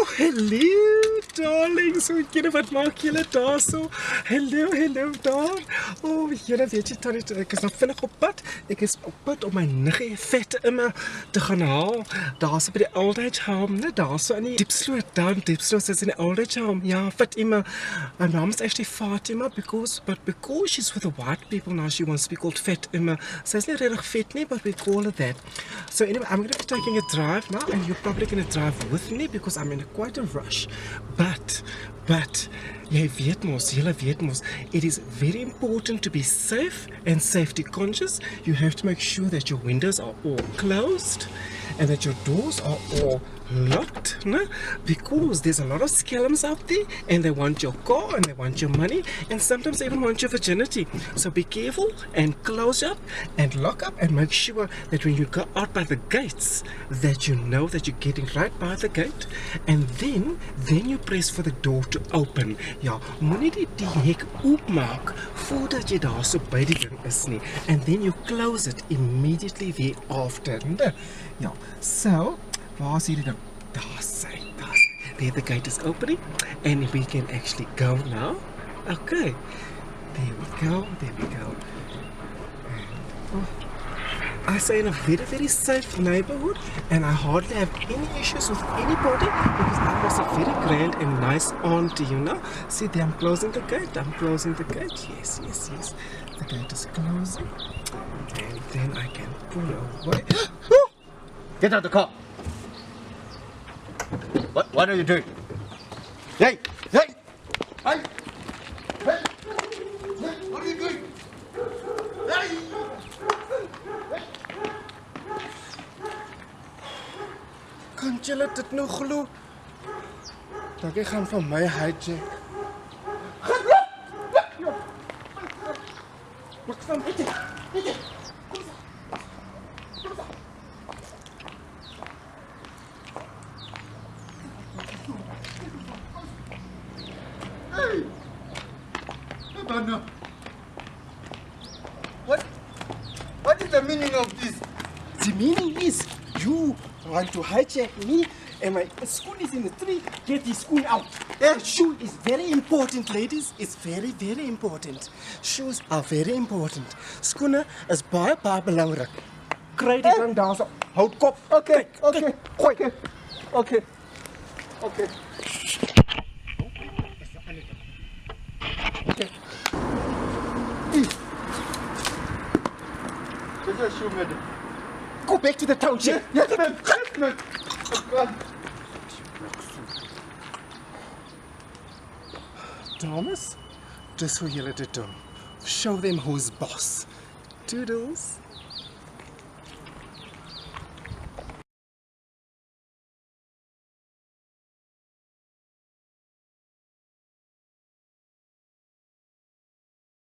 Oh, hello, darlings. Julle wat maak julle daar so? Hallo daar. Oh, julle weet jy tannie, ek is nog vinnig op pad. Ek is op pad om my niggie vette immer te gaan haal. Daar's by die old age home, né? Daar's so in die Diepsloot, Diepsloot is in die old age home. Ja, Fatima. My mom's actually Fatima because she's with the white people now, she wants to be called Fatima. So it's not really fit, but we call her that. So anyway, I'm going to be taking a drive now, and you're probably going to drive with me because I'm in quite a rush. But, jy weet mos, it is very important to be safe and safety conscious. You have to make sure that your windows are all closed and that your doors are all locked, no? Because there's a lot of scallums out there and they want your car and they want your money and sometimes they even want your virginity. So be careful and close up and lock up and make sure that when you go out by the gates that you know that you're getting right by the gate, and then you press for the door to open. Ja, moenie die hek oopmaak voordat jy daar so by die ding is nie, and then you close it immediately thereafter. Ja, so waar is hierdie ding? Daar sy. There the gate is opening and we can actually go now. Okay. There we go. And, I say in a very, very safe neighborhood, and I hardly have any issues with anybody because I was a very grand and nice auntie, you know. See there, I'm closing the gate. Yes. The gate is closing. And then I can pull away. Get out of the car! What are you doing? Hey! What are you doing? Hey! Kan julle dit nou glo? Dat jy gaan van my hijack. Wat staan dit? Hey! Abana! What is the meaning of this? The meaning is you want to hijack me and my school is in the tree. Get the school out. The shoe is very important, ladies. It's very, very important. Shoes are very important. Skoene is baie belangrik. Kry die ding daar so. Houd kop. Okay. Where's your shoe, madam? Go back to the township. Yes, ma'am. Oh, God. Thomas, dis hoe julle dit doen. Show them who's boss. Toodles.